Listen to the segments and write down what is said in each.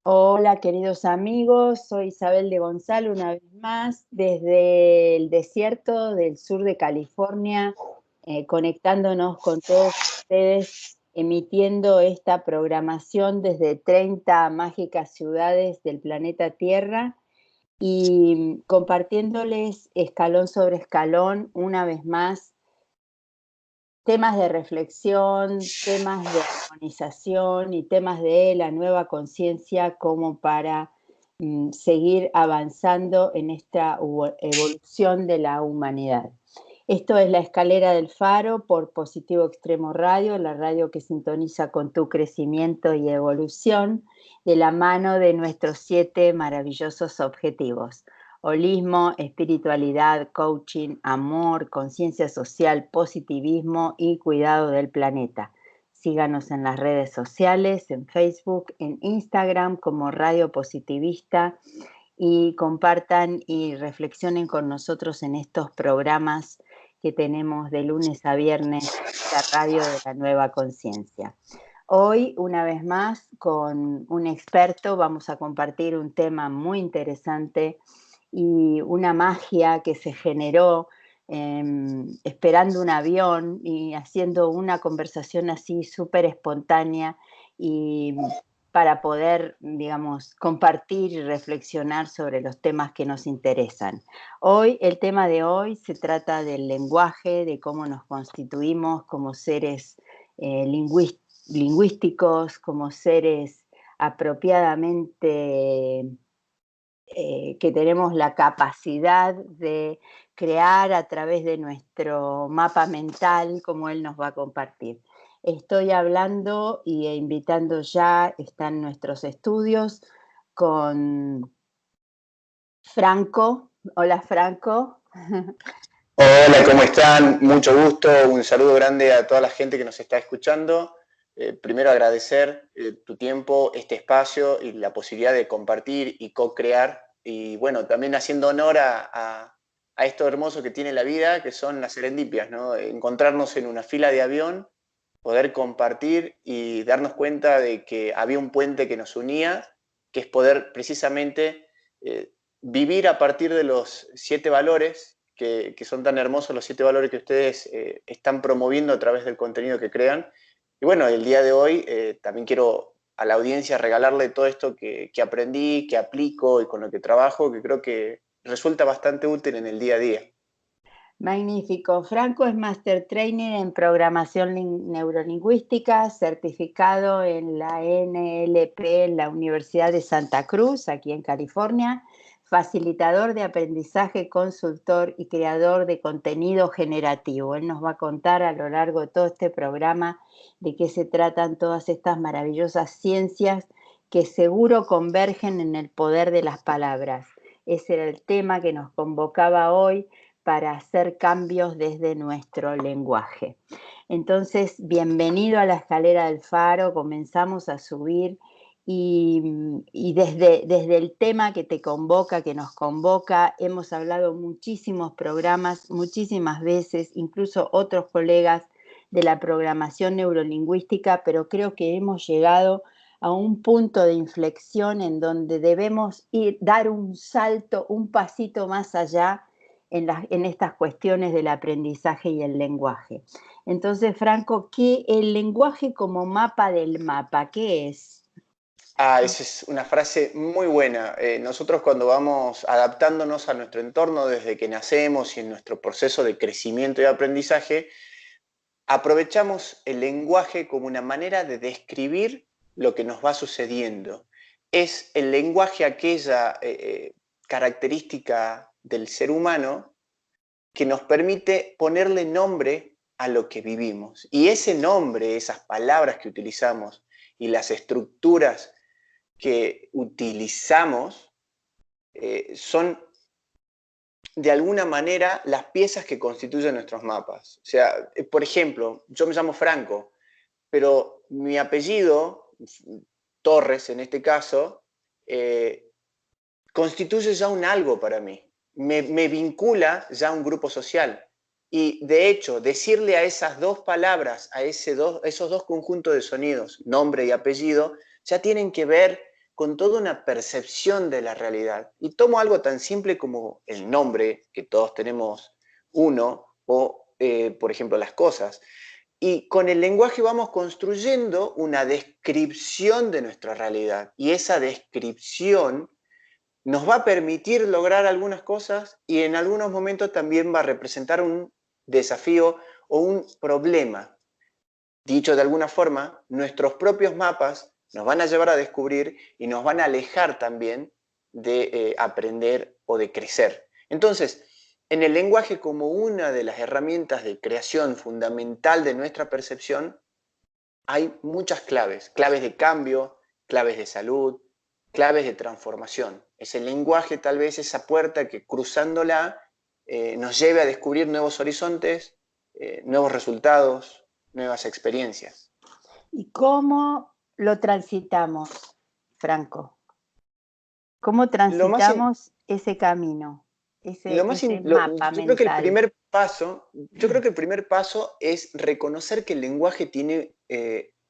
Hola, queridos amigos, soy Isabel de Gonzalo una vez más desde el desierto del sur de California, conectándonos con todos ustedes, emitiendo esta programación desde 30 mágicas ciudades del planeta Tierra y compartiéndoles escalón sobre escalón una vez más temas de reflexión, temas de armonización y temas de la nueva conciencia como para seguir avanzando en esta evolución de la humanidad. Esto es La Escalera del Faro por Positivo Extremo Radio, la radio que sintoniza con tu crecimiento y evolución de la mano de nuestros 7 maravillosos objetivos: holismo, espiritualidad, coaching, amor, conciencia social, positivismo y cuidado del planeta. Síganos en las redes sociales, en Facebook, en Instagram como Radio Positivista, y compartan y reflexionen con nosotros en estos programas que tenemos de lunes a viernes, la radio de la nueva conciencia. Hoy, una vez más, con un experto vamos a compartir un tema muy interesante y una magia que se generó esperando un avión y haciendo una conversación así súper espontánea y para poder, digamos, compartir y reflexionar sobre los temas que nos interesan. Hoy, el tema de hoy se trata del lenguaje, de cómo nos constituimos como seres lingüísticos, como seres apropiadamente que tenemos la capacidad de crear a través de nuestro mapa mental, como él nos va a compartir. Estoy hablando y invitando ya, están nuestros estudios con Franco. Hola, Franco. Hola, ¿cómo están? Mucho gusto, un saludo grande a toda la gente que nos está escuchando. Primero agradecer tu tiempo, este espacio y la posibilidad de compartir y co-crear. Y bueno, también haciendo honor a esto hermoso que tiene la vida, que son las serendipias, ¿no? Encontrarnos en una fila de avión, poder compartir y darnos cuenta de que había un puente que nos unía, que es poder precisamente vivir a partir de los 7 valores que son tan hermosos, los 7 valores que ustedes están promoviendo a través del contenido que crean. Y bueno, el día de hoy también quiero a la audiencia regalarle todo esto que aprendí, que aplico y con lo que trabajo, que creo que resulta bastante útil en el día a día. Magnífico. Franco es Master Trainer en Programación Neurolingüística, certificado en la NLP en la Universidad de Santa Cruz, aquí en California, facilitador de aprendizaje, consultor y creador de contenido generativo. Él nos va a contar a lo largo de todo este programa de qué se tratan todas estas maravillosas ciencias que seguro convergen en el poder de las palabras. Ese era el tema que nos convocaba hoy para hacer cambios desde nuestro lenguaje. Entonces, bienvenido a la Escalera del Faro, comenzamos a subir y desde el tema que te convoca, que nos convoca, hemos hablado muchísimos programas, muchísimas veces, incluso otros colegas de la programación neurolingüística, pero creo que hemos llegado a un punto de inflexión en donde debemos dar un salto, un pasito más allá en estas cuestiones del aprendizaje y el lenguaje. Entonces, Franco, ¿qué el lenguaje como mapa del mapa? ¿Qué es? Esa es una frase muy buena. Nosotros cuando vamos adaptándonos a nuestro entorno desde que nacemos y en nuestro proceso de crecimiento y aprendizaje, aprovechamos el lenguaje como una manera de describir lo que nos va sucediendo. Es el lenguaje aquella característica del ser humano que nos permite ponerle nombre a lo que vivimos. Y ese nombre, esas palabras que utilizamos y las estructuras que utilizamos son de alguna manera las piezas que constituyen nuestros mapas. O sea, por ejemplo, yo me llamo Franco, pero mi apellido, Torres en este caso, constituye ya un algo para mí, me vincula ya a un grupo social. Y de hecho, decirle a esas dos palabras, esos dos conjuntos de sonidos, nombre y apellido, ya tienen que ver con toda una percepción de la realidad. Y tomo algo tan simple como el nombre, que todos tenemos uno, o por ejemplo las cosas. Y con el lenguaje vamos construyendo una descripción de nuestra realidad. Y esa descripción nos va a permitir lograr algunas cosas y en algunos momentos también va a representar un desafío o un problema. Dicho de alguna forma, nuestros propios mapas nos van a llevar a descubrir y nos van a alejar también de aprender o de crecer. Entonces, en el lenguaje como una de las herramientas de creación fundamental de nuestra percepción, hay muchas claves, claves de cambio, claves de salud, claves de transformación. Es el lenguaje tal vez esa puerta que cruzándola nos lleve a descubrir nuevos horizontes, nuevos resultados, nuevas experiencias. ¿Y cómo lo transitamos, Franco? ¿Cómo transitamos ese camino, ese mapa yo creo que el mental? primer paso es reconocer que el lenguaje tiene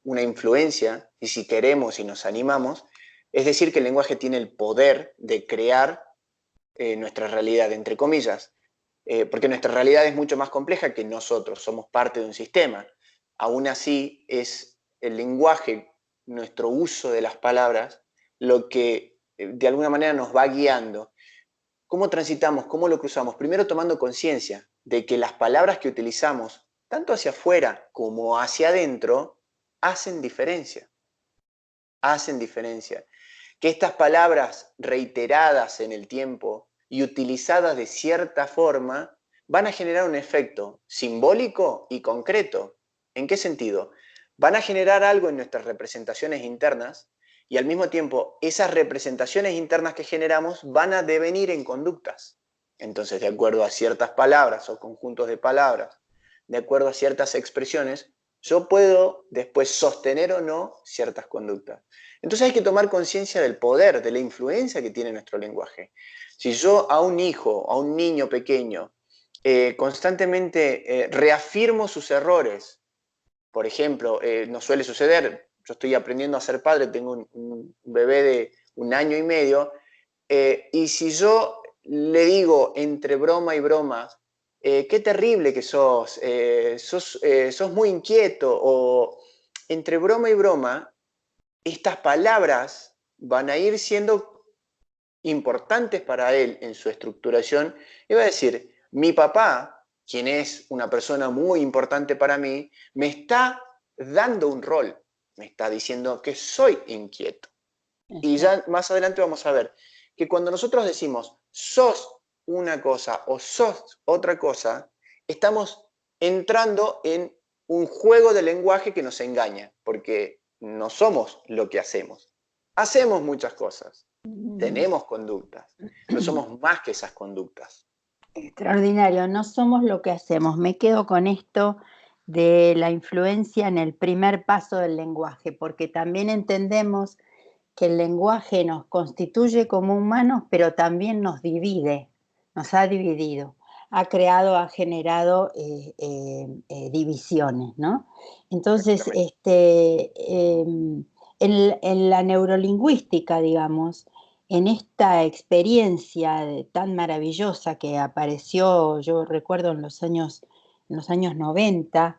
una influencia, y si queremos y nos animamos, es decir, que el lenguaje tiene el poder de crear nuestra realidad, entre comillas, porque nuestra realidad es mucho más compleja que nosotros, somos parte de un sistema. Aún así, es el lenguaje, nuestro uso de las palabras, lo que de alguna manera nos va guiando. ¿Cómo transitamos? ¿Cómo lo cruzamos? Primero tomando conciencia de que las palabras que utilizamos, tanto hacia afuera como hacia adentro, hacen diferencia. Hacen diferencia. Que estas palabras reiteradas en el tiempo y utilizadas de cierta forma van a generar un efecto simbólico y concreto. ¿En qué sentido? Van a generar algo en nuestras representaciones internas y al mismo tiempo esas representaciones internas que generamos van a devenir en conductas. Entonces, de acuerdo a ciertas palabras o conjuntos de palabras, de acuerdo a ciertas expresiones, yo puedo después sostener o no ciertas conductas. Entonces hay que tomar conciencia del poder, de la influencia que tiene nuestro lenguaje. Si yo a un hijo, a un niño pequeño, constantemente reafirmo sus errores, por ejemplo, nos suele suceder, yo estoy aprendiendo a ser padre, tengo un bebé de 1 año y medio, y si yo le digo entre broma y broma, qué terrible que sos, sos muy inquieto, o entre broma y broma, estas palabras van a ir siendo importantes para él en su estructuración y va a decir, mi papá, quien es una persona muy importante para mí, me está dando un rol, me está diciendo que soy inquieto. Y ya más adelante vamos a ver que cuando nosotros decimos sos una cosa o sos otra cosa, estamos entrando en un juego de lenguaje que nos engaña, porque no somos lo que hacemos. Hacemos muchas cosas, tenemos conductas, pero somos más que esas conductas. Extraordinario, no somos lo que hacemos. Me quedo con esto de la influencia en el primer paso del lenguaje, porque también entendemos que el lenguaje nos constituye como humanos, pero también nos divide, nos ha dividido, ha creado, ha generado divisiones, ¿no? Entonces, en la neurolingüística, digamos, en esta experiencia tan maravillosa que apareció, yo recuerdo en los años 90,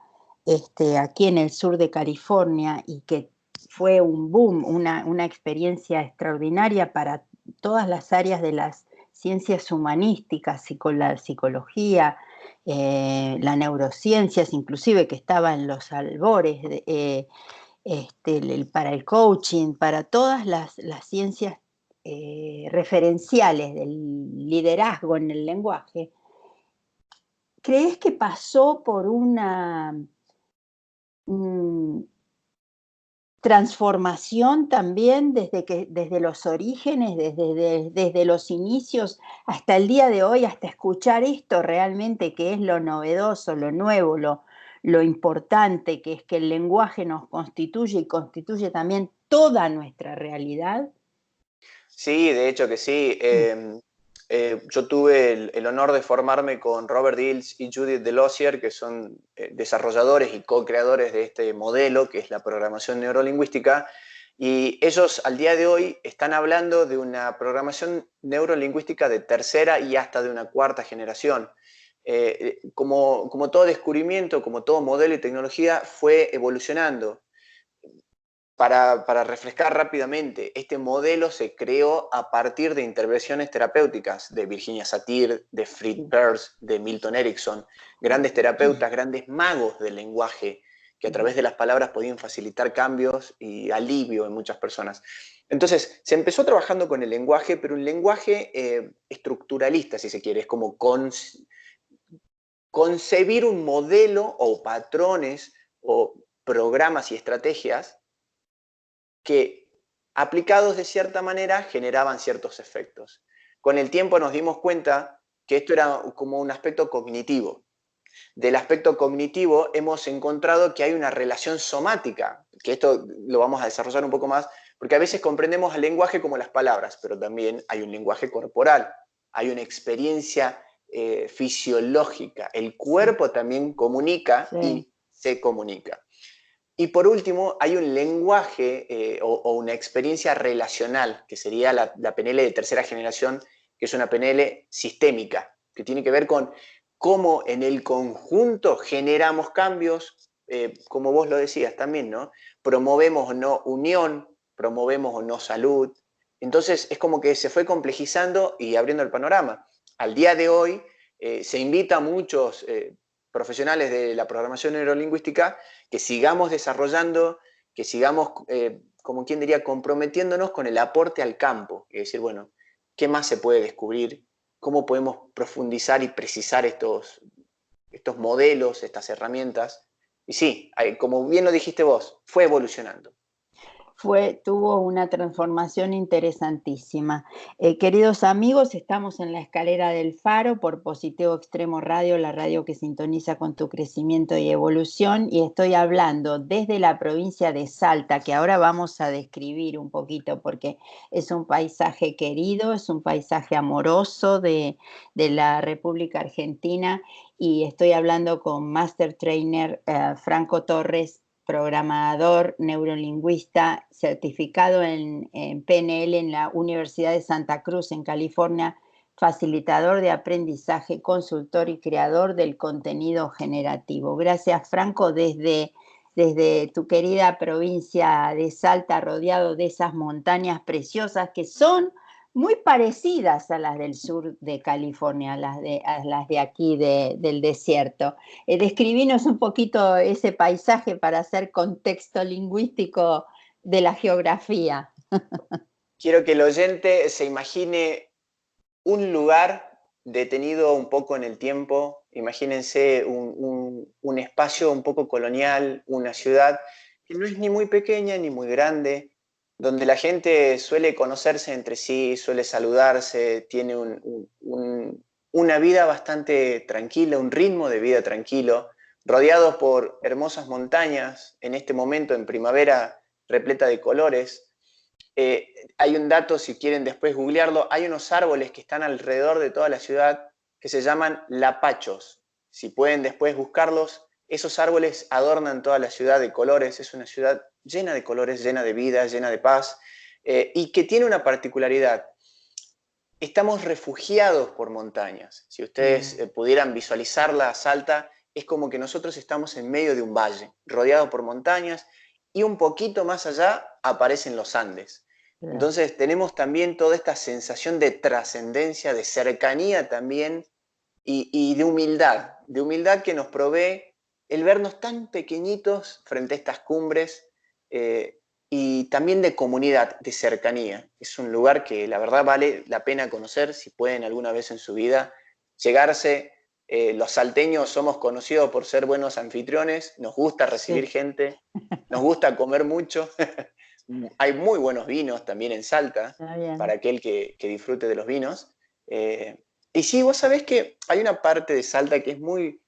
aquí en el sur de California, y que fue un boom, una experiencia extraordinaria para todas las áreas de las ciencias humanísticas, la psicología, las neurociencias, inclusive que estaba en los albores, para el coaching, para todas las ciencias referenciales del liderazgo en el lenguaje. ¿Crees que pasó por una transformación también desde los orígenes, desde los inicios hasta el día de hoy, hasta escuchar esto realmente que es lo novedoso, lo nuevo, lo importante, que es que el lenguaje nos constituye y constituye también toda nuestra realidad? Sí, de hecho que sí. Yo tuve el honor de formarme con Robert Dills y Judith Delosier, que son desarrolladores y co-creadores de este modelo, que es la programación neurolingüística, Y ellos al día de hoy están hablando de una programación neurolingüística de tercera y hasta de una cuarta generación. Como todo descubrimiento, como todo modelo y tecnología, fue evolucionando. Para refrescar rápidamente, este modelo se creó a partir de intervenciones terapéuticas de Virginia Satir, de Fritz Perls, de Milton Erickson, grandes terapeutas, grandes magos del lenguaje, que a través de las palabras podían facilitar cambios y alivio en muchas personas. Entonces, se empezó trabajando con el lenguaje, pero un lenguaje estructuralista, si se quiere, es como concebir un modelo o patrones o programas y estrategias que aplicados de cierta manera generaban ciertos efectos. Con el tiempo nos dimos cuenta que esto era como un aspecto cognitivo. Del aspecto cognitivo hemos encontrado que hay una relación somática, que esto lo vamos a desarrollar un poco más, porque a veces comprendemos el lenguaje como las palabras, pero también hay un lenguaje corporal, hay una experiencia fisiológica, el cuerpo también comunica y se comunica. Y por último, hay un lenguaje o una experiencia relacional, que sería la PNL de tercera generación, que es una PNL sistémica, que tiene que ver con cómo en el conjunto generamos cambios, como vos lo decías también, ¿no? Promovemos o no unión, promovemos o no salud. Entonces es como que se fue complejizando y abriendo el panorama. Al día de hoy se invita a muchos profesionales de la programación neurolingüística que sigamos desarrollando, que sigamos, como quien diría, comprometiéndonos con el aporte al campo. Es decir, bueno, ¿qué más se puede descubrir? ¿Cómo podemos profundizar y precisar estos modelos, estas herramientas? Y sí, como bien lo dijiste vos, fue evolucionando. Tuvo una transformación interesantísima. Queridos amigos, estamos en la escalera del Faro por Positivo Extremo Radio, la radio que sintoniza con tu crecimiento y evolución, y estoy hablando desde la provincia de Salta, que ahora vamos a describir un poquito porque es un paisaje querido, es un paisaje amoroso de la República Argentina, y estoy hablando con Master Trainer Franco Torres, programador neurolingüista certificado en PNL en la Universidad de Santa Cruz, en California, facilitador de aprendizaje, consultor y creador del contenido generativo. Gracias, Franco, desde tu querida provincia de Salta, rodeado de esas montañas preciosas que son muy parecidas a las del sur de California, a las de aquí del desierto. Describinos un poquito ese paisaje para hacer contexto lingüístico de la geografía. Quiero que el oyente se imagine un lugar detenido un poco en el tiempo. Imagínense un espacio un poco colonial, una ciudad que no es ni muy pequeña ni muy grande, donde la gente suele conocerse entre sí, suele saludarse, tiene una vida bastante tranquila, un ritmo de vida tranquilo, rodeados por hermosas montañas, en este momento en primavera repleta de colores. Hay un dato, si quieren después googlearlo, hay unos árboles que están alrededor de toda la ciudad que se llaman lapachos. Si pueden después buscarlos, esos árboles adornan toda la ciudad de colores. Es una ciudad llena de colores, llena de vida, llena de paz, y que tiene una particularidad. Estamos refugiados por montañas. Si ustedes pudieran visualizarla a Salta, es como que nosotros estamos en medio de un valle, rodeado por montañas, y un poquito más allá aparecen los Andes. Entonces tenemos también toda esta sensación de trascendencia, de cercanía también, y de humildad que nos provee el vernos tan pequeñitos frente a estas cumbres, y también de comunidad, de cercanía. Es un lugar que la verdad vale la pena conocer, si pueden alguna vez en su vida llegarse. Los salteños somos conocidos por ser buenos anfitriones, nos gusta recibir gente, nos gusta comer mucho. Hay muy buenos vinos también en Salta, para aquel que disfrute de los vinos. Y sí, vos sabés que hay una parte de Salta que es muy,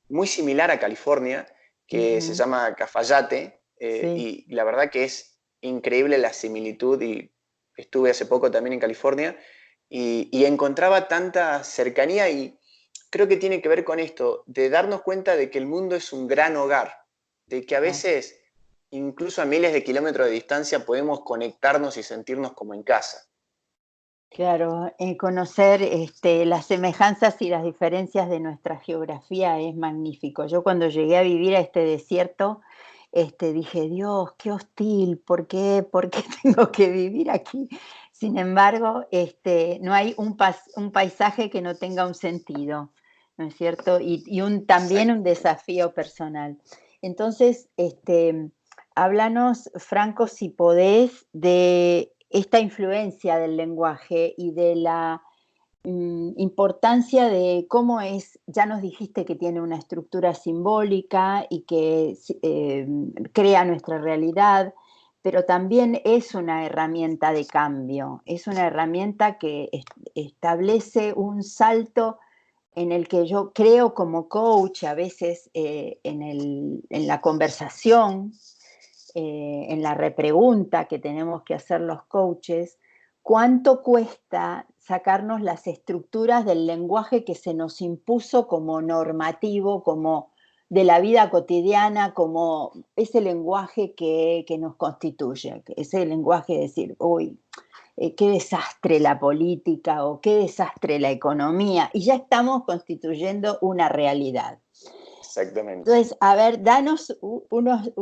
muy similar a California, que se llama Cafayate, y la verdad que es increíble la similitud, y estuve hace poco también en California, y encontraba tanta cercanía, y creo que tiene que ver con esto, de darnos cuenta de que el mundo es un gran hogar, de que a veces incluso a miles de kilómetros de distancia, podemos conectarnos y sentirnos como en casa. Claro, conocer las semejanzas y las diferencias de nuestra geografía es magnífico. Yo cuando llegué a vivir a este desierto, dije, Dios, qué hostil, ¿por qué tengo que vivir aquí? Sin embargo, no hay un paisaje que no tenga un sentido, ¿no es cierto? También un desafío personal. Entonces, háblanos, Franco, si podés, de esta influencia del lenguaje y de la importancia de cómo es, ya nos dijiste que tiene una estructura simbólica y que crea nuestra realidad, pero también es una herramienta de cambio, es una herramienta que establece un salto en el que yo creo como coach a veces en la conversación, en la repregunta que tenemos que hacer los coaches, ¿cuánto cuesta sacarnos las estructuras del lenguaje que se nos impuso como normativo, como de la vida cotidiana, como ese lenguaje que nos constituye, ese lenguaje de decir, uy, qué desastre la política o qué desastre la economía, y ya estamos constituyendo una realidad. Exactamente. Entonces, a ver, danos unos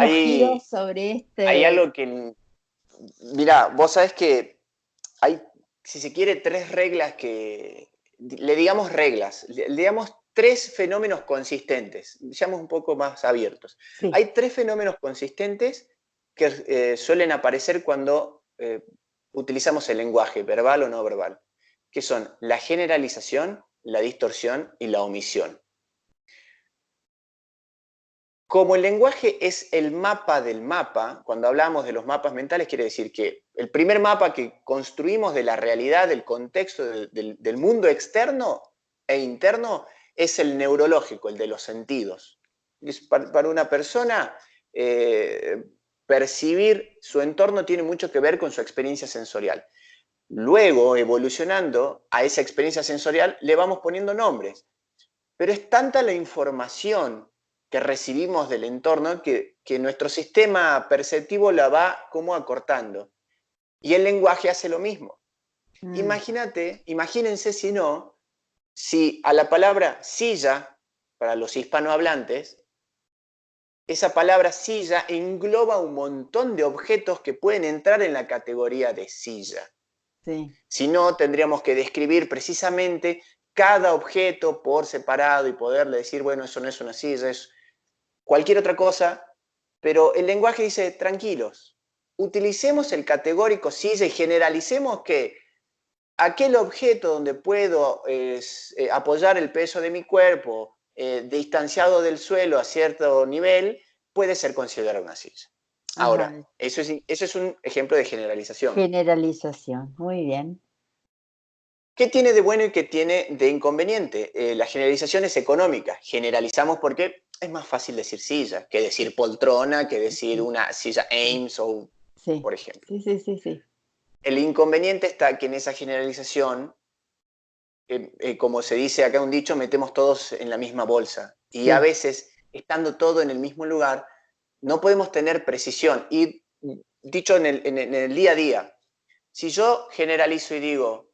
giros sobre Hay algo que, mira, vos sabés que hay, si se quiere, tres reglas que, le digamos reglas, le digamos tres fenómenos consistentes, seamos un poco más abiertos. Sí. Hay tres fenómenos consistentes que suelen aparecer cuando utilizamos el lenguaje, verbal o no verbal, que son la generalización, la distorsión y la omisión. Como el lenguaje es el mapa del mapa, cuando hablamos de los mapas mentales, quiere decir que el primer mapa que construimos de la realidad, del contexto, del mundo externo e interno, es el neurológico, el de los sentidos. Para una persona, percibir su entorno tiene mucho que ver con su experiencia sensorial. Luego, evolucionando a esa experiencia sensorial, le vamos poniendo nombres. Pero es tanta la información que recibimos del entorno que nuestro sistema perceptivo la va como acortando. Y el lenguaje hace lo mismo. Imagínense si a la palabra silla, para los hispanohablantes, esa palabra silla engloba un montón de objetos que pueden entrar en la categoría de silla. Sí. Si no, tendríamos que describir precisamente cada objeto por separado y poderle decir, bueno, eso no es una silla, es cualquier otra cosa, pero el lenguaje dice, tranquilos, utilicemos el categórico silla y generalicemos que aquel objeto donde puedo apoyar el peso de mi cuerpo distanciado del suelo a cierto nivel, puede ser considerado una silla. Ahora, Ajá. eso es un ejemplo de generalización. Generalización, muy bien. ¿Qué tiene de bueno y qué tiene de inconveniente? La generalización es económica. Generalizamos porque es más fácil decir silla que decir poltrona, que decir una silla Ames, por ejemplo. Sí. El inconveniente está que en esa generalización, como se dice acá un dicho, metemos todos en la misma bolsa. Y a veces, estando todo en el mismo lugar, no podemos tener precisión. Y dicho en el día a día, si yo generalizo y digo,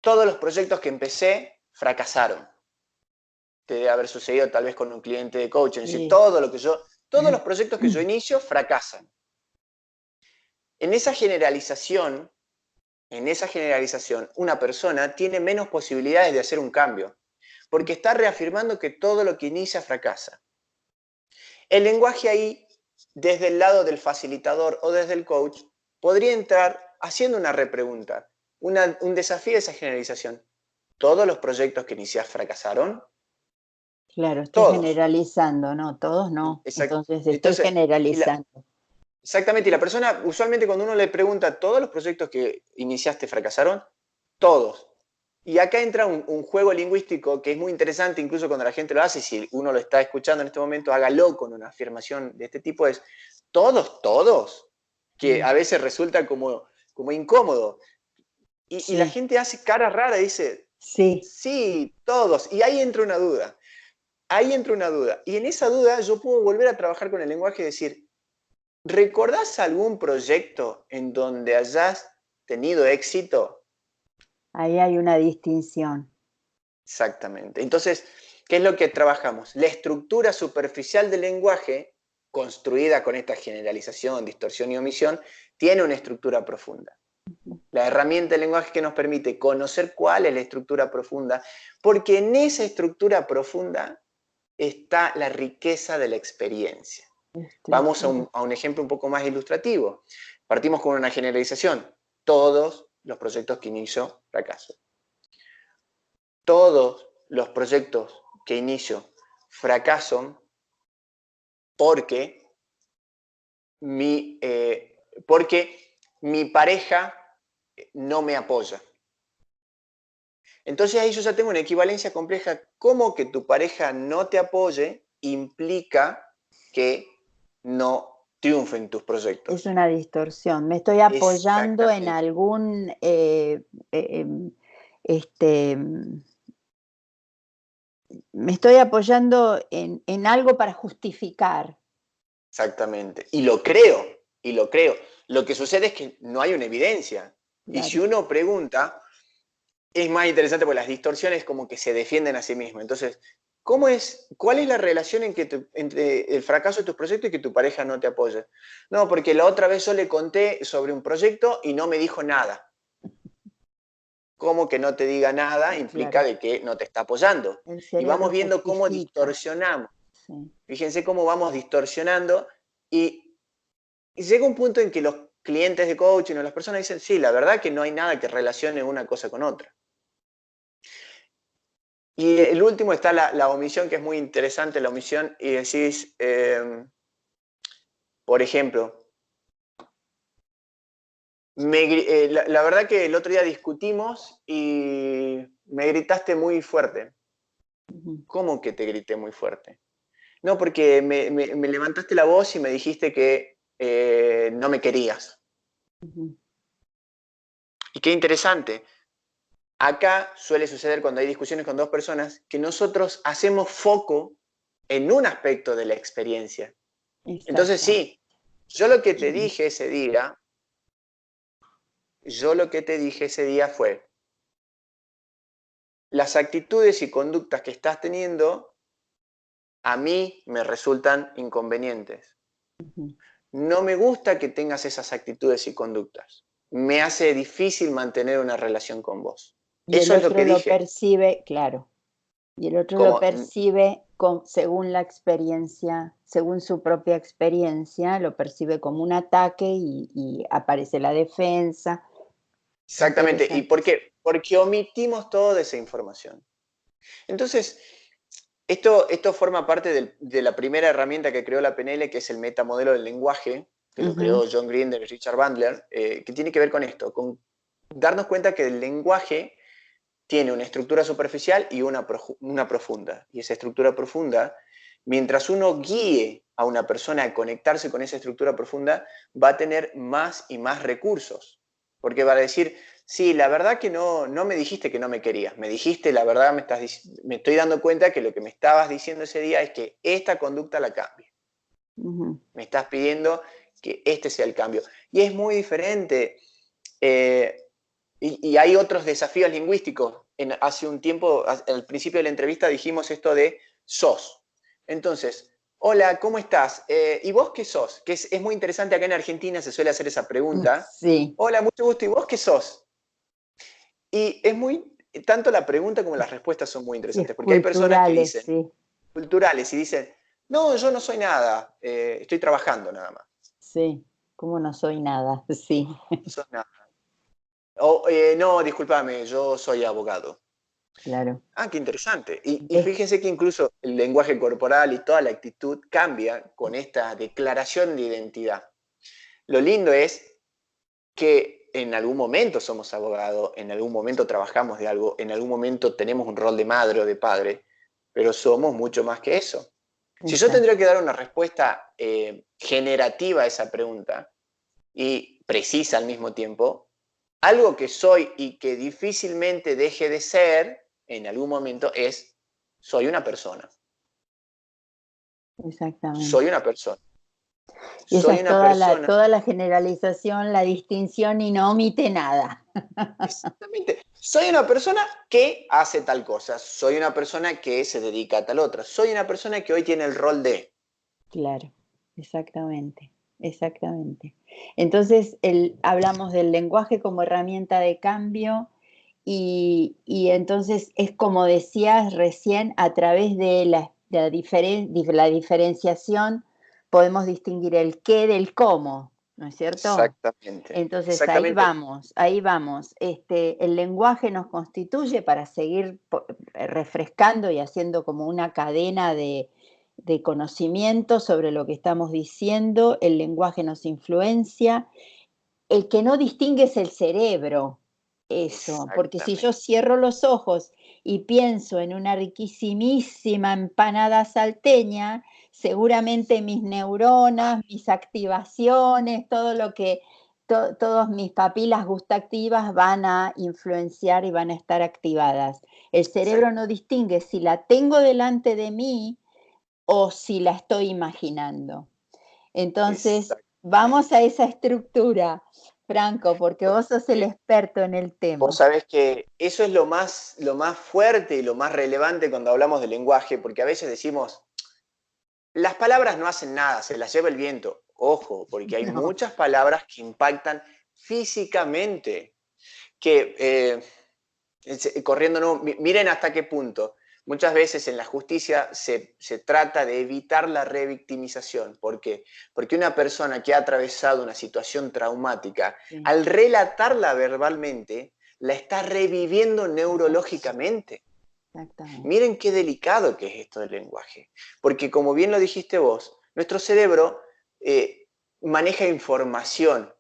todos los proyectos que empecé fracasaron. Te debe haber sucedido tal vez con un cliente de coaching. Es decir, todos los proyectos que yo inicio fracasan. En esa generalización, una persona tiene menos posibilidades de hacer un cambio, porque está reafirmando que todo lo que inicia fracasa. El lenguaje ahí, desde el lado del facilitador o desde el coach, podría entrar haciendo una repregunta, un desafío de esa generalización. ¿Todos los proyectos que inicias fracasaron? Claro, estoy Todos. generalizando, no, todos no. Entonces estoy generalizando. Exactamente, y la persona, usualmente cuando uno le pregunta, ¿todos los proyectos que iniciaste fracasaron? Todos. Y acá entra un juego lingüístico que es muy interesante, incluso cuando la gente lo hace, si uno lo está escuchando en este momento, hágalo con una afirmación de este tipo, es todos, que a veces resulta como incómodo. Y la gente hace cara rara y dice, sí, todos. Y ahí entra una duda. ahí entra una duda. Y en esa duda yo puedo volver a trabajar con el lenguaje y decir, ¿recordás algún proyecto en donde hayas tenido éxito? Ahí hay una distinción. Exactamente. Entonces, ¿qué es lo que trabajamos? La estructura superficial del lenguaje, construida con esta generalización, distorsión y omisión, tiene una estructura profunda. La herramienta del lenguaje que nos permite conocer cuál es la estructura profunda, porque en esa estructura profunda está la riqueza de la experiencia. Vamos a un ejemplo un poco más ilustrativo. Partimos con una generalización. Todos los proyectos que inicio fracasan. Todos los proyectos que inicio fracasan porque mi pareja no me apoya. Entonces ahí yo ya tengo una equivalencia compleja. ¿Cómo que tu pareja no te apoye implica que no triunfen tus proyectos? Es una distorsión. Me estoy apoyando en Exactamente. algún me estoy apoyando en algo para justificar. Exactamente. Y lo creo, y lo creo. Lo que sucede es que no hay una evidencia. Claro. Y si uno pregunta, es más interesante porque las distorsiones como que se defienden a sí mismas. Entonces, ¿cuál es la relación entre el fracaso de tus proyectos y que tu pareja no te apoye? No, porque la otra vez yo le conté sobre un proyecto y no me dijo nada. ¿Cómo que no te diga nada? Implica Claro. de que no te está apoyando. El Y vamos cerebro viendo cómo justifica. distorsionamos. Sí. Fíjense cómo vamos distorsionando y llega un punto en que los clientes de coaching o las personas dicen, sí, la verdad que no hay nada que relacione una cosa con otra. Y el último está la omisión, que es muy interesante, la omisión, y decís, por ejemplo, la verdad que el otro día discutimos y me gritaste muy fuerte. ¿Cómo que te grité muy fuerte? No, porque me levantaste la voz y me dijiste que no me querías. Y qué interesante. Acá suele suceder cuando hay discusiones con dos personas que nosotros hacemos foco en un aspecto de la experiencia. Entonces sí, yo lo que te dije ese día, fue, las actitudes y conductas que estás teniendo a mí me resultan inconvenientes. No me gusta que tengas esas actitudes y conductas. Me hace difícil mantener una relación con vos. Y Eso el es lo otro que lo dije. percibe, claro. Y el otro lo Como, percibe según la experiencia, según su propia experiencia, lo percibe como un ataque y aparece la defensa. exactamente. ¿Y por qué? Porque omitimos toda esa información. Entonces, esto forma parte de la primera herramienta que creó la PNL, que es el metamodelo del lenguaje, que lo creó John Grinder y Richard Bandler, que tiene que ver con esto, con darnos cuenta que el lenguaje tiene una estructura superficial y una profunda. Y esa estructura profunda, mientras uno guíe a una persona a conectarse con esa estructura profunda, va a tener más y más recursos. Porque va a decir, sí, la verdad que no me dijiste que no me querías, me dijiste, la verdad me estoy dando cuenta que lo que me estabas diciendo ese día es que esta conducta la cambie. Me estás pidiendo que este sea el cambio. Y es muy diferente. Y hay otros desafíos lingüísticos. Hace un tiempo, al principio de la entrevista dijimos esto de sos. Entonces, hola, ¿cómo estás? ¿Y vos qué sos? Que es muy interesante, acá en Argentina se suele hacer esa pregunta. Sí. Hola, mucho gusto, ¿y vos qué sos? Y tanto la pregunta como las respuestas son muy interesantes, porque hay personas que Culturales, dicen, sí. culturales, y dicen, no, yo no soy nada, estoy trabajando nada más. Sí, como no soy nada, sí. No sos nada. No, discúlpame, yo soy abogado. Claro. Ah, qué interesante. Y fíjense que incluso el lenguaje corporal y toda la actitud cambia con esta declaración de identidad. Lo lindo es que en algún momento somos abogados, en algún momento trabajamos de algo, en algún momento tenemos un rol de madre o de padre, pero somos mucho más que eso. Si yo tendría que dar una respuesta generativa a esa pregunta y precisa al mismo tiempo, algo que soy y que difícilmente deje de ser en algún momento es, soy una persona. exactamente. Soy una persona. Y esa Soy es una persona. toda la generalización, la distinción y no omite nada. Exactamente. Soy una persona que hace tal cosa. Soy una persona que se dedica a tal otra. Soy una persona que hoy tiene el rol de. Claro, exactamente, exactamente. Entonces, hablamos del lenguaje como herramienta de cambio y entonces es como decías recién, a través de la diferenciación podemos distinguir el qué del cómo, ¿no es cierto? Exactamente. Entonces ahí Exactamente. vamos, ahí vamos. El lenguaje nos constituye para seguir refrescando y haciendo como una cadena de conocimiento sobre lo que estamos diciendo. El lenguaje nos influencia. El que no distingue es el cerebro, eso, porque si yo Exactamente. cierro los ojos y pienso en una riquísimísima empanada salteña, seguramente mis neuronas, mis activaciones, todo lo que, todas mis papilas gustativas van a influenciar y van a estar activadas. El cerebro no distingue si la tengo delante de mí o si la estoy imaginando. Entonces, vamos a esa estructura, Franco, porque vos sos el experto en el Vos tema. sabés que eso es lo más fuerte y lo más relevante cuando hablamos de lenguaje, porque a veces decimos, las palabras no hacen nada, se las lleva el viento. Ojo, porque hay No, muchas palabras que impactan físicamente, que corriendo, no, miren hasta qué punto. Muchas veces en la justicia se trata de evitar la revictimización. ¿Por qué? Porque una persona que ha atravesado una situación traumática, sí, al relatarla verbalmente, la está reviviendo neurológicamente. exactamente. Miren qué delicado que es esto del lenguaje. Porque como bien lo dijiste vos, nuestro cerebro maneja información,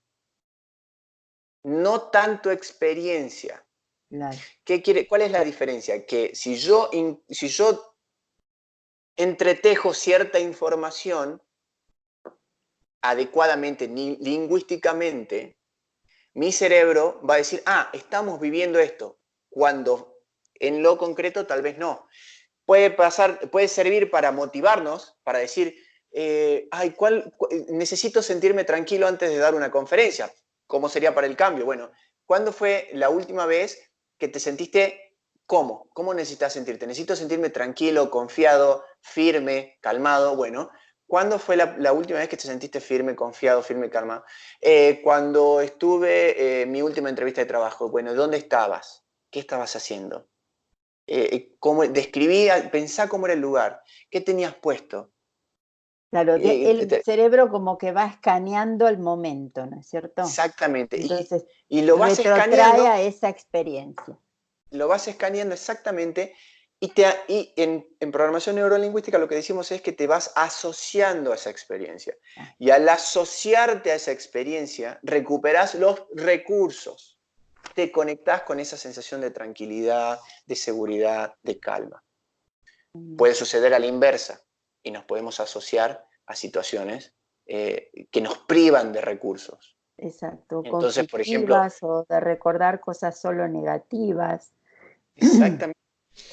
no tanto experiencia. Claro, ¿Cuál es la diferencia? Que si yo entretejo cierta información adecuadamente, lingüísticamente, mi cerebro va a decir, ah, estamos viviendo esto, cuando en lo concreto tal vez no. Puede servir para motivarnos, para decir, ay, necesito sentirme tranquilo antes de dar una conferencia. ¿Cómo sería para el cambio? Bueno, ¿cuándo fue la última vez que te sentiste cómo? ¿Cómo necesitas sentirte? Necesito sentirme tranquilo, confiado, firme, calmado. Bueno, ¿cuándo fue la última vez que te sentiste firme, confiado, firme, calmado? Cuando estuve en mi última entrevista de trabajo. Bueno, ¿dónde estabas? ¿Qué estabas haciendo? Pensá cómo era el lugar, qué tenías puesto. claro, Eh, el cerebro como que va escaneando el momento, ¿no es cierto? exactamente, Entonces, y lo vas retrotrae escaneando, a esa experiencia. exactamente, y en programación neurolingüística lo que decimos es que te vas asociando a esa experiencia. Ah, Y al asociarte a esa experiencia, recuperas los recursos, te conectás con esa sensación de tranquilidad, de seguridad, de calma. Puede suceder a la inversa y nos podemos asociar a situaciones que nos privan de recursos. exacto, Entonces, por ejemplo, conflictivas o de recordar cosas solo negativas. exactamente.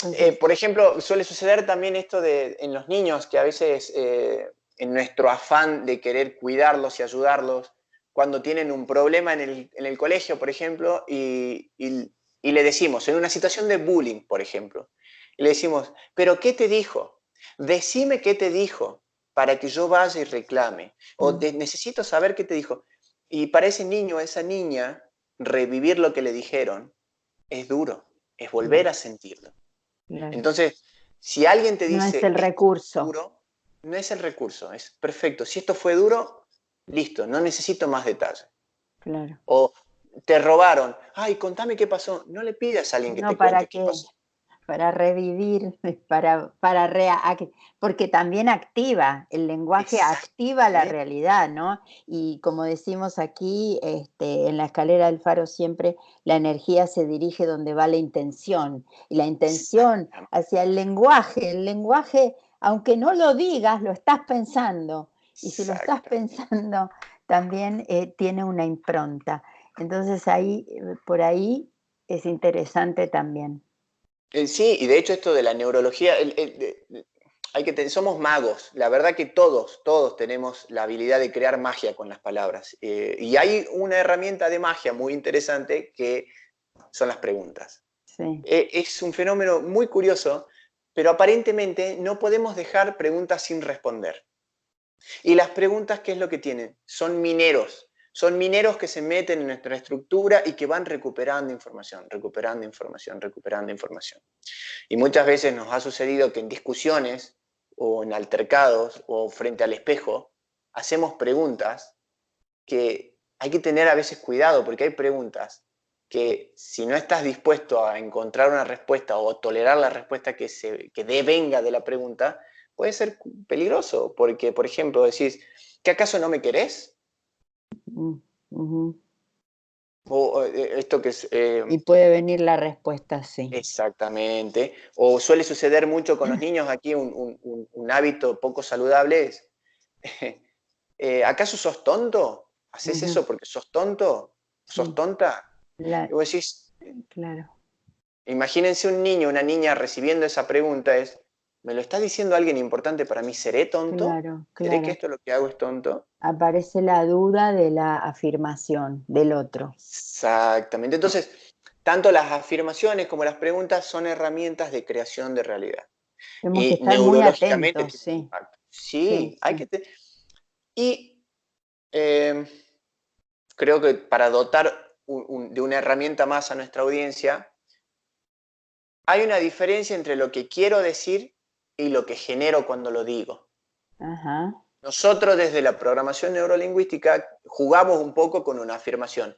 Entonces, Por ejemplo, suele suceder también esto en los niños, que a veces en nuestro afán de querer cuidarlos y ayudarlos, cuando tienen un problema en el colegio, por ejemplo, y le decimos, en una situación de bullying, por ejemplo, y le decimos, ¿pero qué te dijo? Decime qué te dijo para que yo vaya y reclame. O necesito saber qué te dijo. Y para ese niño o esa niña, revivir lo que le dijeron es duro, es volver claro, a sentirlo. claro. Entonces, si alguien te No es dice, el esto fue recurso. duro, no es el recurso, es perfecto. Si esto fue duro, listo, no necesito más detalles. Claro. O te robaron, ay, contame qué pasó. No le pidas a alguien que No, te ¿para cuente qué qué? pasó. Para revivir, porque también activa, el lenguaje activa la Exactamente, realidad, ¿no? Y como decimos aquí, en la escalera del faro siempre la energía se dirige donde va la intención, y la intención exactamente, hacia el lenguaje, aunque no lo digas, lo estás pensando, y si lo estás exactamente. pensando, también tiene una impronta. Entonces ahí, por ahí es interesante también. Sí, y de hecho esto de la neurología, somos magos. La verdad que todos tenemos la habilidad de crear magia con las palabras. Y hay una herramienta de magia muy interesante que son las preguntas. Sí. Es un fenómeno muy curioso, pero aparentemente no podemos dejar preguntas sin responder. Y las preguntas, ¿qué es lo que tienen? Son mineros. Son mineros que se meten en nuestra estructura y que van recuperando información, recuperando información, recuperando información. Y muchas veces nos ha sucedido que en discusiones o en altercados o frente al espejo hacemos preguntas que hay que tener a veces cuidado, porque hay preguntas que si no estás dispuesto a encontrar una respuesta o tolerar la respuesta que devenga de la pregunta, puede ser peligroso, porque, por ejemplo, decís, ¿que acaso no me querés? Ujú. O esto que es... Y puede venir la respuesta sí. exactamente. O suele suceder mucho con los niños aquí, un hábito poco saludable es, ¿acaso sos tonto? ¿Haces Ujú. eso porque sos tonto? ¿Sos Sí, tonta? Y vos decís, claro, imagínense un niño, una niña recibiendo esa pregunta es, ¿me lo está diciendo alguien importante para mí? ¿Seré tonto? claro, ¿Seré que claro. esto lo que hago es tonto? Aparece la duda de la afirmación del otro. Exactamente. Entonces, tanto las afirmaciones como las preguntas son herramientas de creación de realidad. Tenemos que Y estar muy neurológicamente atentos, tienen sí, impacto. sí, Sí, hay sí. que... Y eh, creo que para dotar de una herramienta más a nuestra audiencia, hay una diferencia entre lo que quiero decir y lo que genero cuando lo digo. Ajá, Nosotros desde la programación neurolingüística jugamos un poco con una afirmación.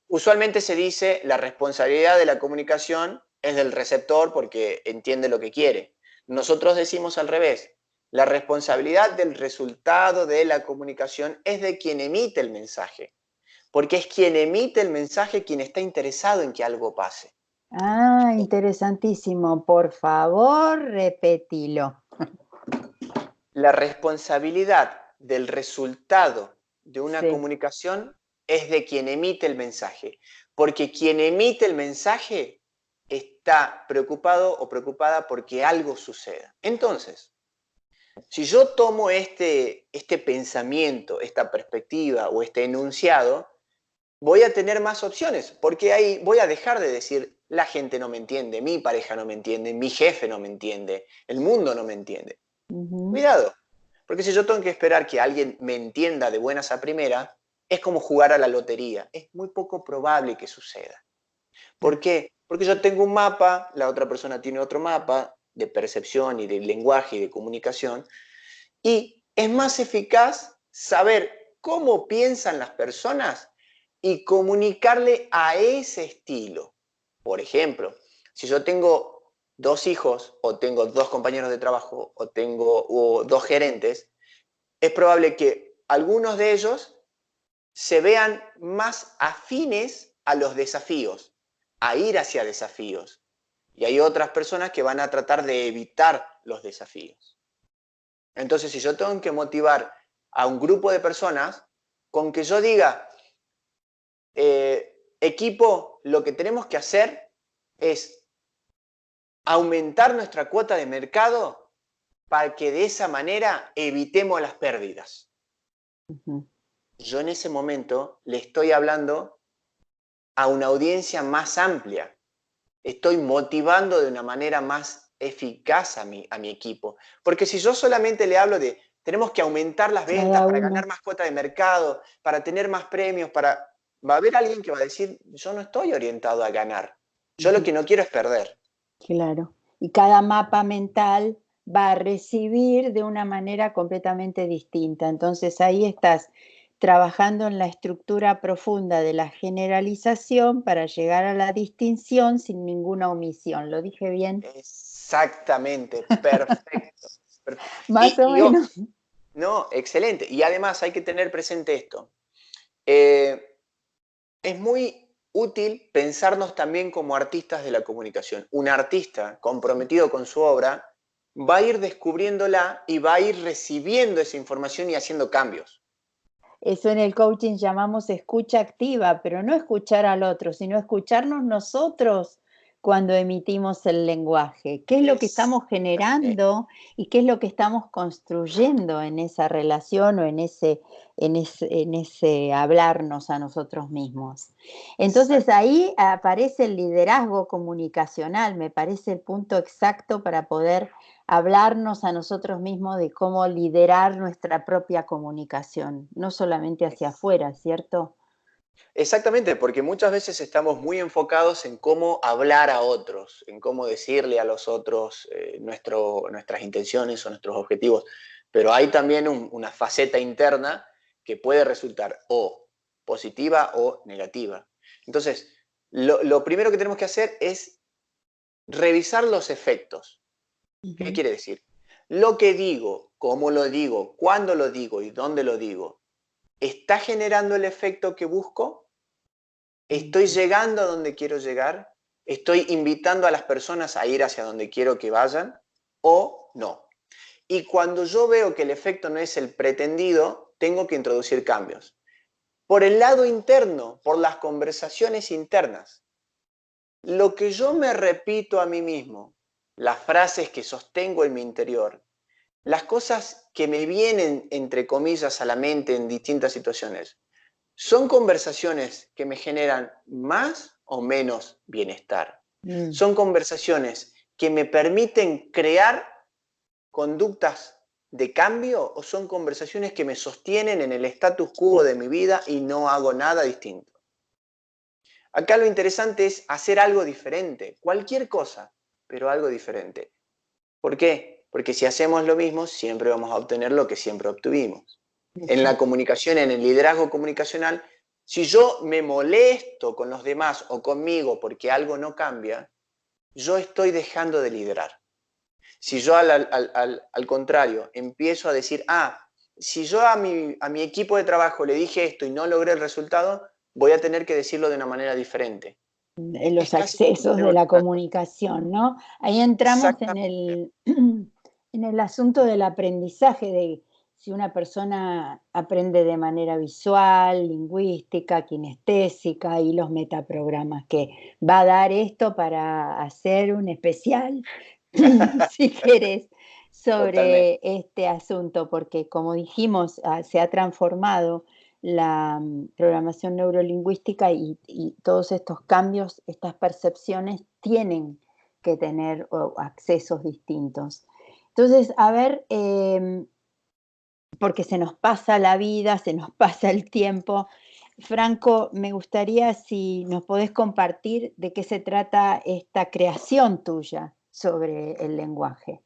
Usualmente se dice la responsabilidad de la comunicación es del receptor porque entiende lo que quiere. Nosotros decimos al revés. La responsabilidad del resultado de la comunicación es de quien emite el mensaje, porque es quien emite el mensaje quien está interesado en que algo pase. ah, interesantísimo. Por favor, repetilo. La responsabilidad del resultado de una Sí, comunicación es de quien emite el mensaje, porque quien emite el mensaje está preocupado o preocupada porque algo suceda. Entonces, si yo tomo este pensamiento, esta perspectiva o este enunciado, voy a tener más opciones, porque ahí voy a dejar de decir, la gente no me entiende, mi pareja no me entiende, mi jefe no me entiende, el mundo no me entiende. ujú, Cuidado, porque si yo tengo que esperar que alguien me entienda de buenas a primera, es como jugar a la lotería. Es muy poco probable que suceda. ¿Por ah, qué? Porque yo tengo un mapa, la otra persona tiene otro mapa de percepción y de lenguaje y de comunicación, y es más eficaz saber cómo piensan las personas y comunicarle a ese estilo. Por ejemplo, si yo tengo dos hijos o tengo dos compañeros de trabajo o tengo dos gerentes, es probable que algunos de ellos se vean más afines a los desafíos, a ir hacia desafíos. Y hay otras personas que van a tratar de evitar los desafíos. Entonces, si yo tengo que motivar a un grupo de personas, con que yo diga, equipo, lo que tenemos que hacer es aumentar nuestra cuota de mercado para que de esa manera evitemos las pérdidas. ujú. Yo en ese momento le estoy hablando a una audiencia más amplia. Estoy motivando de una manera más eficaz a mi equipo. Porque si yo solamente le hablo de, tenemos que aumentar las ventas Cada para ganar uno, más cuota de mercado, para tener más premios, va a haber alguien que va a decir, yo no estoy orientado a ganar. Yo lo ujú, que no quiero es perder. claro. Y cada mapa mental va a recibir de una manera completamente distinta. Entonces ahí estás trabajando en la estructura profunda de la generalización para llegar a la distinción sin ninguna omisión. ¿Lo dije bien? Exactamente, perfecto. Más o menos. No, excelente. Y además hay que tener presente esto. Eh, es muy útil pensarnos también como artistas de la comunicación. Un artista comprometido con su obra va a ir descubriéndola y va a ir recibiendo esa información y haciendo cambios. Eso en el coaching llamamos escucha activa, pero no escuchar al otro, sino escucharnos nosotros cuando emitimos el lenguaje? ¿Qué es lo que estamos generando y qué es lo que estamos construyendo en esa relación o en ese hablarnos a nosotros mismos? Entonces ahí aparece el liderazgo comunicacional, me parece el punto exacto para poder hablarnos a nosotros mismos de cómo liderar nuestra propia comunicación, no solamente hacia afuera, ¿cierto? Exactamente, porque muchas veces estamos muy enfocados en cómo hablar a otros, en cómo decirle a los otros nuestras intenciones o nuestros objetivos, pero hay también una faceta interna que puede resultar o positiva o negativa. Entonces, lo primero que tenemos que hacer es revisar los efectos. ¿Qué quiere decir? Lo que digo, cómo lo digo, cuándo lo digo y dónde lo digo, ¿está generando el efecto que busco? ¿Estoy llegando a donde quiero llegar? ¿Estoy invitando a las personas a ir hacia donde quiero que vayan? ¿O no? Y cuando yo veo que el efecto no es el pretendido, tengo que introducir cambios. Por el lado interno, por las conversaciones internas. Lo que yo me repito a mí mismo, las frases que sostengo en mi interior, las cosas que me vienen, entre comillas, a la mente en distintas situaciones, ¿son conversaciones que me generan más o menos bienestar? ¿Son conversaciones que me permiten crear conductas de cambio o son conversaciones que me sostienen en el status quo de mi vida y no hago nada distinto? Acá lo interesante es hacer algo diferente, cualquier cosa, pero algo diferente. ¿Por qué? Porque si hacemos lo mismo, siempre vamos a obtener lo que siempre obtuvimos. En la comunicación, en el liderazgo comunicacional, si yo me molesto con los demás o conmigo porque algo no cambia, yo estoy dejando de liderar. Si yo al contrario empiezo a decir, si yo a mi equipo de trabajo le dije esto y no logré el resultado, voy a tener que decirlo de una manera diferente. Los accesos de la comunicación, ¿no? Ahí entramos en Exactamente. en el asunto del aprendizaje, de si una persona aprende de manera visual, lingüística, kinestésica y los metaprogramas, que va a dar esto para hacer un especial, si querés, Totalmente. sobre este asunto, porque como dijimos, se ha transformado la programación neurolingüística y todos estos cambios, estas percepciones tienen que tener accesos distintos. Entonces, a ver, porque se nos pasa la vida, se nos pasa el tiempo. Franco, me gustaría si nos podés compartir de qué se trata esta creación tuya sobre el lenguaje.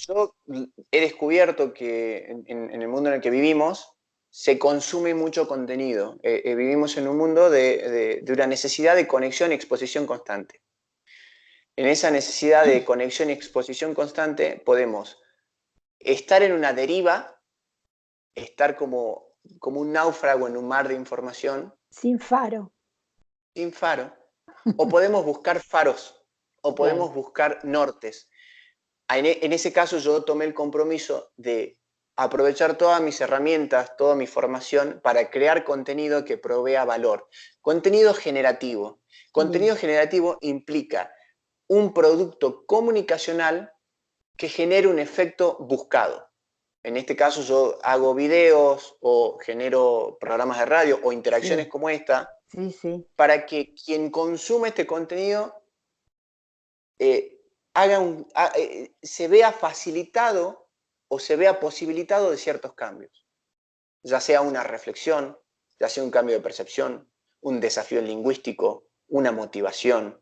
Yo he descubierto que en el mundo en el que vivimos se consume mucho contenido. Vivimos en un mundo de una necesidad de conexión y exposición constante. En esa necesidad de conexión y exposición constante podemos estar en una deriva, estar como un náufrago en un mar de información, Sin faro. sin faro, o podemos buscar faros, o Claro. podemos buscar nortes. En ese caso yo tomé el compromiso de aprovechar todas mis herramientas, toda mi formación para crear contenido que provea valor. Contenido generativo. Bien. Contenido generativo implica un producto comunicacional que genere un efecto buscado. En este caso yo hago videos o genero programas de radio o interacciones Sí, como esta sí, sí. para que quien consume este contenido eh, se vea facilitado o se vea posibilitado de ciertos cambios, ya sea una reflexión, ya sea un cambio de percepción, un desafío lingüístico, una motivación,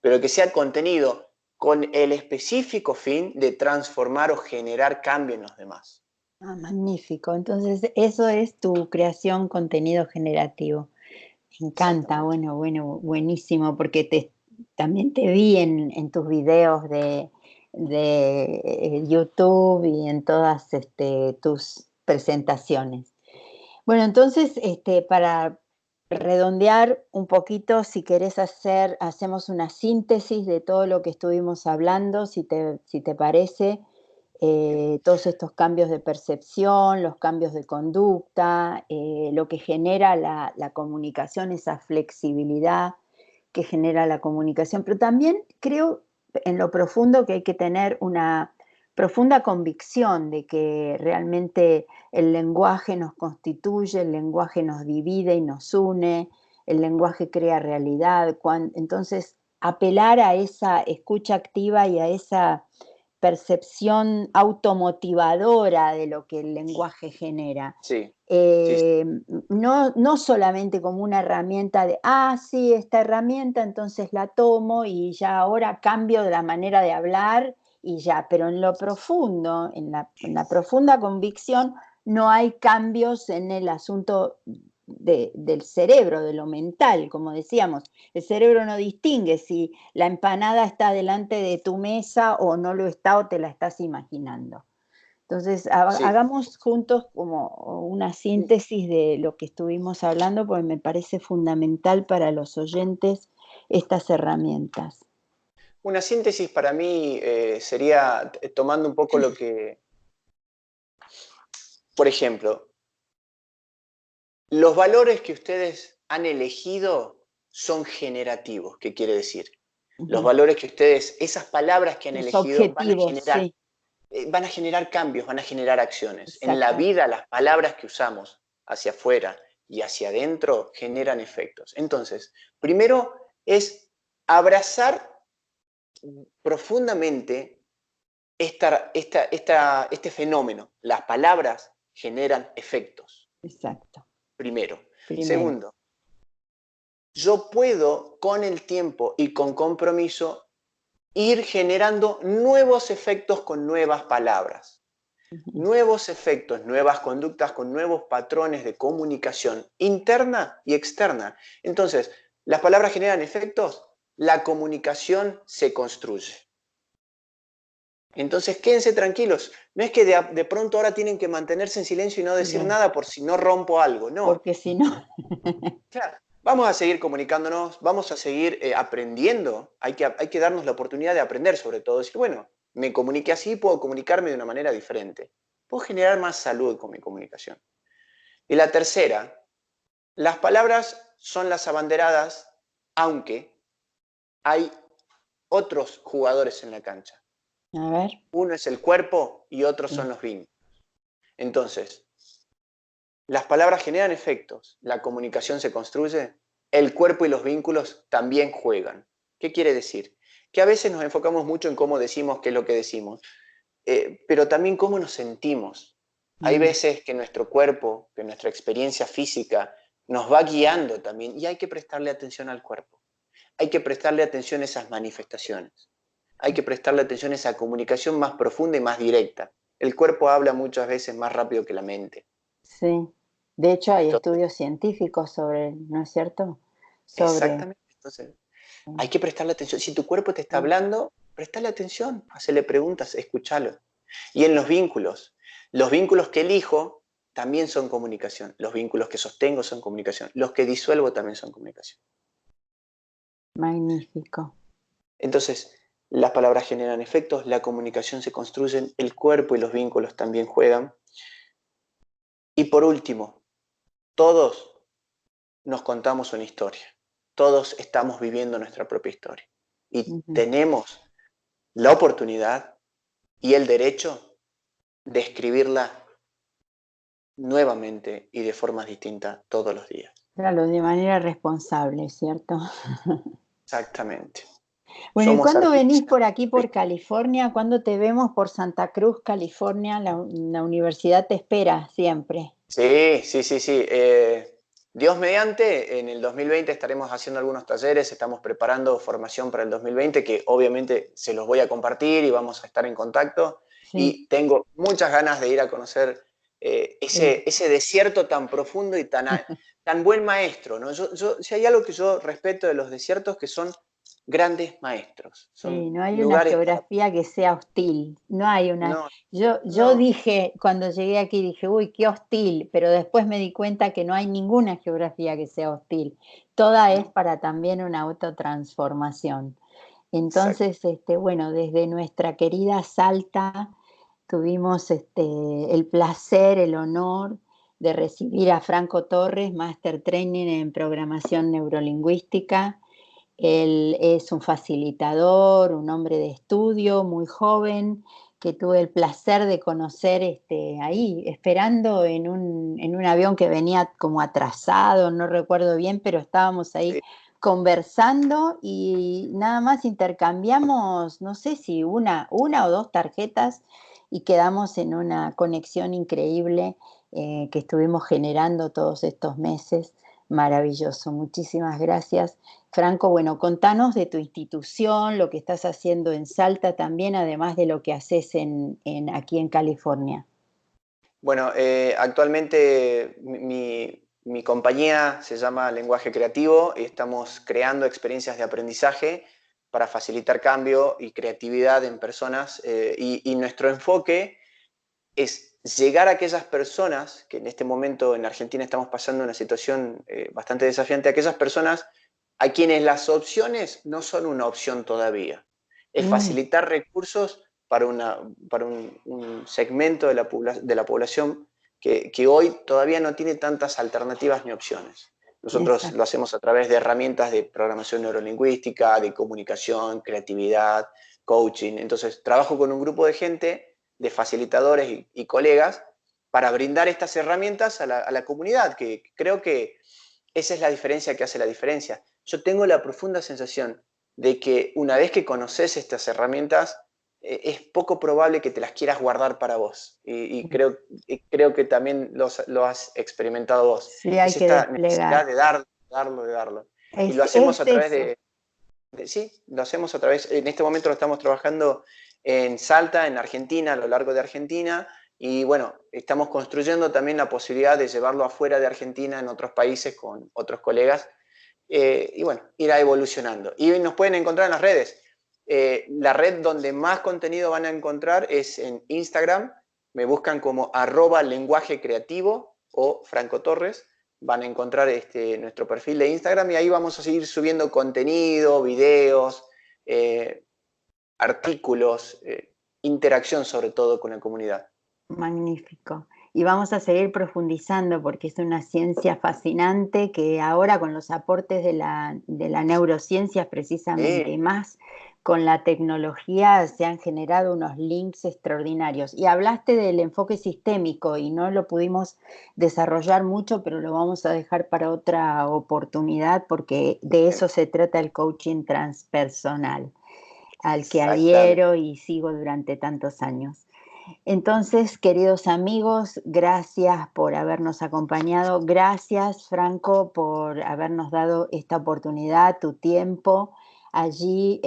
pero que sea contenido con el específico fin de transformar o generar cambio en los demás. Magnífico. Entonces, eso es tu creación, contenido generativo. Me encanta, Exactamente. bueno, bueno, buenísimo, porque también te vi en tus videos de YouTube y en todas tus presentaciones. Bueno, entonces, para redondear un poquito, si querés hacemos una síntesis de todo lo que estuvimos hablando, si te parece, todos estos cambios de percepción, los cambios de conducta, lo que genera la comunicación, esa flexibilidad que genera la comunicación, pero también creo en lo profundo que hay que tener una profunda convicción de que realmente el lenguaje nos constituye, el lenguaje nos divide y nos une, el lenguaje crea realidad. Entonces, apelar a esa escucha activa y a esa percepción automotivadora de lo que el lenguaje genera. Sí, sí, Eh, no solamente como una herramienta de, sí, esta herramienta, entonces la tomo y ya ahora cambio de la manera de hablar y ya, pero en lo profundo, en la profunda convicción, no hay cambios en el asunto del cerebro, de lo mental, como decíamos. El cerebro no distingue si la empanada está delante de tu mesa o no lo está o te la estás imaginando. Entonces, sí. hagamos juntos como una síntesis de lo que estuvimos hablando, porque me parece fundamental para los oyentes estas herramientas. Una síntesis para mí sería tomando un poco lo que, por ejemplo, los valores que ustedes han elegido son generativos. ¿Qué quiere decir? Los valores que ustedes, esas palabras que han Los elegido objetivos, sí, van a generar cambios, van a generar acciones. En la exactamente. vida, las palabras que usamos hacia afuera y hacia adentro generan efectos. Entonces, primero es abrazar profundamente este fenómeno. Las palabras generan efectos, Exacto. primero. Primero. Segundo, yo puedo con el tiempo y con compromiso ir generando nuevos efectos con nuevas palabras. Ujú. Nuevos efectos, nuevas conductas con nuevos patrones de comunicación interna y externa. Entonces, las palabras generan efectos, la comunicación se construye. Entonces, quédense tranquilos. No es que de pronto ahora tienen que mantenerse en silencio y no decir Claro, nada por si no rompo algo. No. porque si no, Claro, vamos a seguir comunicándonos, vamos a seguir aprendiendo. Hay que darnos la oportunidad de aprender sobre todo. Decir, bueno, me comuniqué así, puedo comunicarme de una manera diferente. Puedo generar más salud con mi comunicación. Y la tercera, las palabras son las abanderadas, aunque hay otros jugadores en la cancha. a ver, Uno es el cuerpo y otros son sí, los vínculos. Entonces, las palabras generan efectos, la comunicación se construye, el cuerpo y los vínculos también juegan. ¿Qué quiere decir? Que a veces nos enfocamos mucho en cómo decimos qué es lo que decimos, pero también cómo nos sentimos. Hay mm, veces que nuestro cuerpo, que nuestra experiencia física nos va guiando también y hay que prestarle atención al cuerpo. Hay que prestarle atención a esas manifestaciones. Hay que prestarle atención a esa comunicación más profunda y más directa. El cuerpo habla muchas veces más rápido que la mente. sí. De hecho, hay Entonces, estudios científicos sobre, ¿no es cierto? Sobre, exactamente. Entonces, hay que prestarle atención. Si tu cuerpo te está sí, hablando, prestale atención, hacele preguntas, escúchalo. Y en los vínculos que elijo también son comunicación. Los vínculos que sostengo son comunicación. Los que disuelvo también son comunicación. magnífico. Entonces, las palabras generan efectos, la comunicación se construye, el cuerpo y los vínculos también juegan. Y por último, todos nos contamos una historia. Todos estamos viviendo nuestra propia historia. Y Ujú. tenemos la oportunidad y el derecho de escribirla nuevamente y de formas distintas todos los días. Claro, de manera responsable, ¿cierto? Exactamente. Bueno, ¿y Somos cuándo venís artistas. por aquí, por California? ¿Cuándo te vemos por Santa Cruz, California? La universidad te espera siempre. Sí, sí, sí, sí. Dios mediante, en el 2020 estaremos haciendo algunos talleres, estamos preparando formación para el 2020 que obviamente se los voy a compartir y vamos a estar en contacto. Sí. Y tengo muchas ganas de ir a conocer el- ese desierto tan profundo y tan buen maestro, ¿no? Si hay algo que yo respeto de los desiertos, que son grandes maestros, Sí, son no hay una lugares para... geografía que sea hostil, no hay una. No, Yo no, dije, cuando llegué aquí, dije, uy, qué hostil, pero después me di cuenta que no hay ninguna geografía que sea hostil. Toda es no, para también una autotransformación. exacto. Entonces, bueno, desde nuestra querida Salta tuvimos el placer, el honor de recibir a Franco Torres, Master Training en Programación Neurolingüística, Él es un facilitador, un hombre de estudio, muy joven, que tuve el placer de conocer ahí, esperando en un avión que venía como atrasado, no recuerdo bien, pero estábamos ahí Sí. conversando y nada más intercambiamos, no sé si una o dos tarjetas y quedamos en una conexión increíble que estuvimos generando todos estos meses. Maravilloso, muchísimas gracias. Franco, bueno, contanos de tu institución, lo que estás haciendo en Salta también, además de lo que haces aquí en California. Bueno, actualmente mi compañía se llama Lenguaje Creativo y estamos creando experiencias de aprendizaje para facilitar cambio y creatividad en personas y nuestro enfoque es llegar a aquellas personas, que en este momento en Argentina estamos pasando una situación bastante desafiante, a aquellas personas a quienes las opciones no son una opción todavía. Es Mm, facilitar recursos para, para un segmento de la población que hoy todavía no tiene tantas alternativas ni opciones. Nosotros lo exacto. hacemos a través de herramientas de programación neurolingüística, de comunicación, creatividad, coaching. Entonces, trabajo con un grupo de gente, de facilitadores y colegas, para brindar estas herramientas a la comunidad, que creo que esa es la diferencia que hace la diferencia. Yo tengo la profunda sensación de que una vez que conoces estas herramientas, es poco probable que te las quieras guardar para vos. Y creo que también lo has experimentado vos. Sí, hay Es que esta desplegar. necesidad de darlo, darlo, de darlo. Y lo hacemos Es a través eso. sí, lo hacemos a través, en este momento lo estamos trabajando en Salta, en Argentina, a lo largo de Argentina, y bueno, estamos construyendo también la posibilidad de llevarlo afuera de Argentina, en otros países, con otros colegas, y bueno, irá evolucionando. Y nos pueden encontrar en las redes. La red donde más contenido van a encontrar es en Instagram, me buscan como @lenguaje creativo o Franco Torres, van a encontrar nuestro perfil de Instagram y ahí vamos a seguir subiendo contenido, videos, eh, artículos, interacción sobre todo con la comunidad. Magnífico. Y vamos a seguir profundizando porque es una ciencia fascinante que ahora con los aportes de la neurociencia precisamente y más con la tecnología se han generado unos links extraordinarios. Y hablaste del enfoque sistémico y no lo pudimos desarrollar mucho, pero lo vamos a dejar para otra oportunidad porque de eso se trata el coaching transpersonal, al que Exactamente. adhiero y sigo durante tantos años. Entonces, queridos amigos, gracias por habernos acompañado. Gracias, Franco, por habernos dado esta oportunidad, tu tiempo. Allí,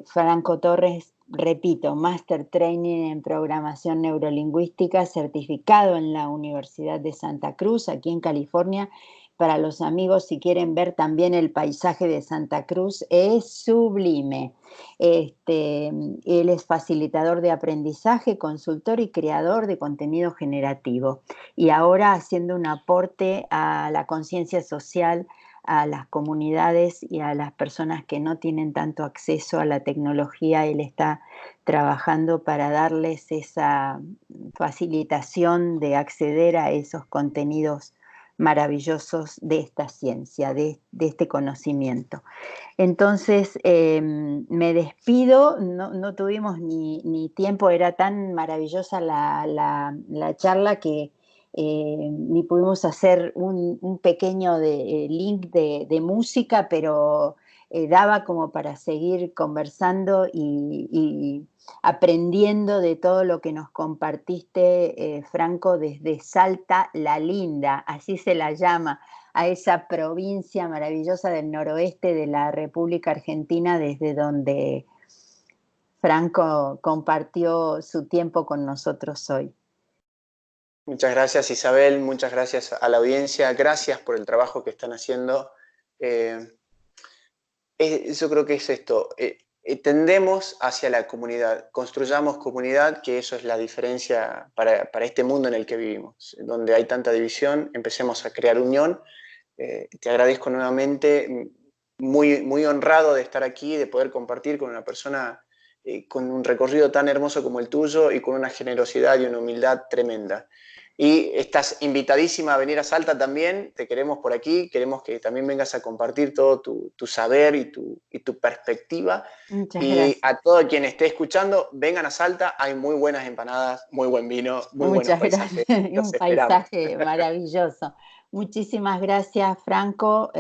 Franco Torres, repito, Master Training en Programación Neurolingüística, certificado en la Universidad de Santa Cruz, aquí en California. Para los amigos, si quieren ver también el paisaje de Santa Cruz, es sublime. Él es facilitador de aprendizaje, consultor y creador de contenido generativo. Y ahora haciendo un aporte a la conciencia social, a las comunidades y a las personas que no tienen tanto acceso a la tecnología. Él está trabajando para darles esa facilitación de acceder a esos contenidos maravillosos de esta ciencia, de este conocimiento. Entonces me despido, no tuvimos ni tiempo, era tan maravillosa la charla que ni pudimos hacer un pequeño link de música, pero daba como para seguir conversando y aprendiendo de todo lo que nos compartiste, Franco, desde Salta la Linda, así se la llama a esa provincia maravillosa del noroeste de la República Argentina, desde donde Franco compartió su tiempo con nosotros hoy. Muchas gracias, Isabel, muchas gracias a la audiencia, gracias por el trabajo que están haciendo. Eh, yo creo que es esto, tendemos hacia la comunidad, construyamos comunidad, que eso es la diferencia para este mundo en el que vivimos, donde hay tanta división, empecemos a crear unión. Te agradezco nuevamente, muy honrado de estar aquí, de poder compartir con una persona con un recorrido tan hermoso como el tuyo y con una generosidad y una humildad tremenda. Y estás invitadísima a venir a Salta también, te queremos por aquí, queremos que también vengas a compartir todo tu saber y tu perspectiva. Muchas Y gracias. a todo quien esté escuchando, vengan a Salta, hay muy buenas empanadas, muy buen vino, muy buenos Muchas paisajes, gracias. los Un esperamos. paisaje maravilloso. Muchísimas gracias, Franco,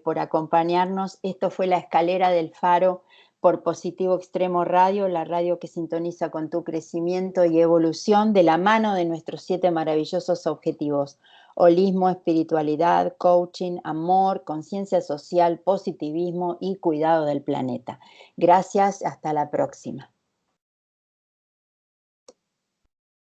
por acompañarnos. Esto fue La Escalera del Faro por Positivo Extremo Radio, la radio que sintoniza con tu crecimiento y evolución de la mano de nuestros 7 maravillosos objetivos: holismo, espiritualidad, coaching, amor, conciencia social, positivismo y cuidado del planeta. Gracias, hasta la próxima.